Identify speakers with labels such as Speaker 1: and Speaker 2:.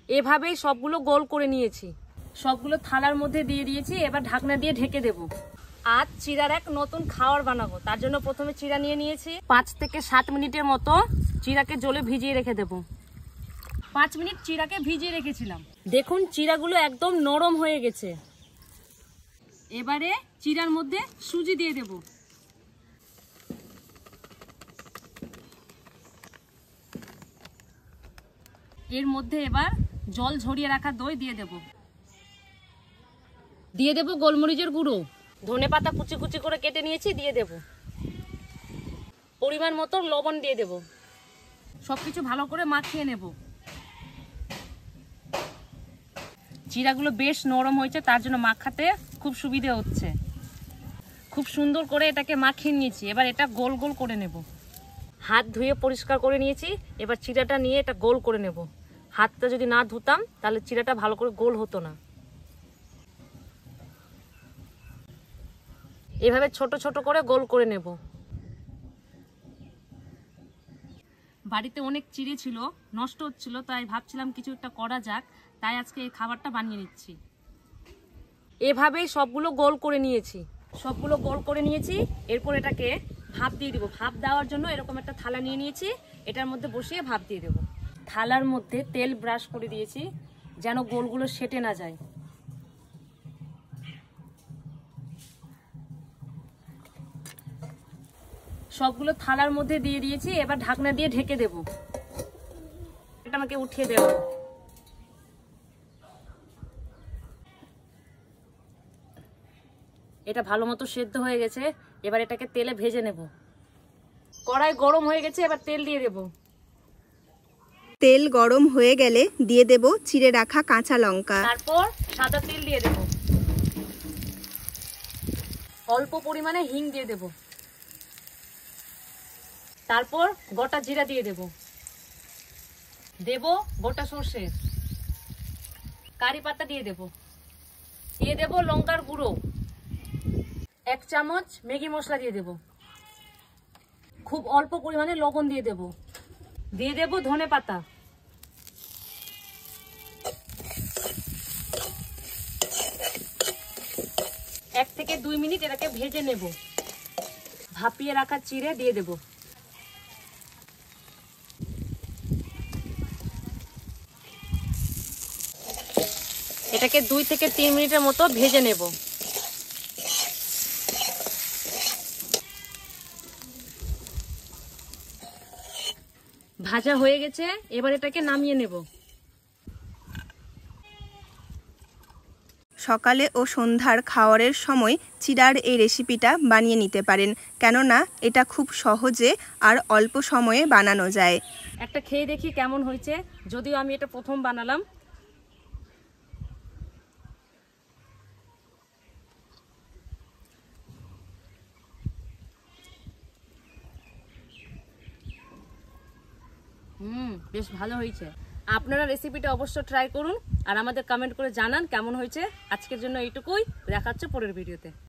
Speaker 1: এভাবেই সবগুলো গোল করে নিয়েছি, সবগুলো থালার মধ্যে দিয়ে দিয়েছি। এবার ঢাকনা দিয়ে ঢেকে দেব। আজ চিড়ার এক নতুন খাবার বানাবো, তার জন্য প্রথমে চিড়া নিয়ে নিয়েছি। 5 থেকে 7 মিনিটের মতো চিড়াকে জলে ভিজিয়ে রেখে দেব। 5 মিনিট চিড়াকে ভিজিয়ে রেখেছিলাম। দেখুন চিড়াগুলো একদম নরম হয়ে গেছে। এবারে চিড়ার মধ্যে সুজি দিয়ে দেব। এর মধ্যে এবার জল ঝরিয়ে রাখা দই দিয়ে দেব। দিয়ে দেব গোলমরিচের গুঁড়ো, ধনেপাতা কুচি কুচি করে কেটে নিয়েছি দিয়ে দেব। পরিমাণ মতো লবণ দিয়ে দেব। সবকিছু ভালো করে মাখিয়ে নেব। চিড়াগুলো বেশ নরম হয়েছে, তার জন্য মাখাতে খুব সুবিধে হচ্ছে। খুব সুন্দর করে এটাকে মাখিয়ে নিয়েছি। এবার এটা গোল গোল করে নেব। হাত ধুয়ে পরিষ্কার করে নিয়েছি। এবার চিড়াটা নিয়ে এটা গোল করে নেব। হাতটা যদি না ধুতাম তাহলে চিড়াটা ভালো করে গোল হতো না। এভাবে ছোট ছোট করে গোল করে নেব। বাড়িতে অনেক চিড়ে ছিল, নষ্ট হচ্ছিল, তাই ভাবছিলাম কিছু একটা করা যাক, তাই আজকে এই খাবারটা বানিয়ে নিচ্ছি। এভাবেই সবগুলো গোল করে নিয়েছি। এরপর এটাকে ভাপ দিয়ে দিব। ভাপ দেওয়ার জন্য এরকম একটা থালা নিয়ে নিয়েছি, এটার মধ্যে বসিয়ে ভাপ দিয়ে দেব। থালার মধ্যে তেল ব্রাশ করে দিয়েছি যেন গোলগুলো সেটে না যায়। সবগুলো থালার মধ্যে দিয়ে দিয়েছি। এবার ঢাকনা দিয়ে ঢেকে দেব। এটা আমাকে উঠিয়ে দেব। এটা ভালো মতো সেদ্ধ হয়ে গেছে। এবার এটাকে তেলে ভেজে নেব। কড়াই গরম হয়ে গেছে, এবার তেল দিয়ে দেব।
Speaker 2: তেল গরম হয়ে গেলে দিয়ে দেব চিড়ে রাখা কাঁচা লঙ্কা।
Speaker 1: তারপর সাদা তেল দিয়ে দেব। অল্প পরিমাণে হিং দিয়ে দেব। তারপর গোটা জিরা দিয়ে দেব। গোটা সর্ষে, কারি পাতা দিয়ে দেব। দিয়ে দেব লঙ্কার গুঁড়ো, 1 চামচ ম্যাগি মশলা দিয়ে দেব। খুব অল্প পরিমাণে লবণ দিয়ে দেব। দিয়ে দেব ধনে পাতা। এক থেকে 2 মিনিট এটাকে ভেজে নেব। ভাপিয়ে রাখা চিড়ে দিয়ে দেব। এটাকে 2 থেকে 3 মিনিটের মতো ভেজে নেব। ভাজা হয়ে গেছে, এবার এটাকে নামিয়ে নেব।
Speaker 2: সকালে ও সন্ধ্যার খাওয়ারের সময় চিড়ার এই রেসিপিটা বানিয়ে নিতে পারেন, কেননা এটা খুব সহজে আর অল্প সময়ে বানানো যায়।
Speaker 1: একটা খেয়ে দেখি কেমন হয়েছে, যদিও আমি এটা প্রথম বানালাম। বেশ ভালো হয়েছে। আপনারা রেসিপিটা অবশ্য ট্রাই করুন আর আমাদের কমেন্ট করে জানান কেমন হয়েছে। আজকের জন্য এইটুকুই, দেখা হচ্ছে পরের ভিডিওতে।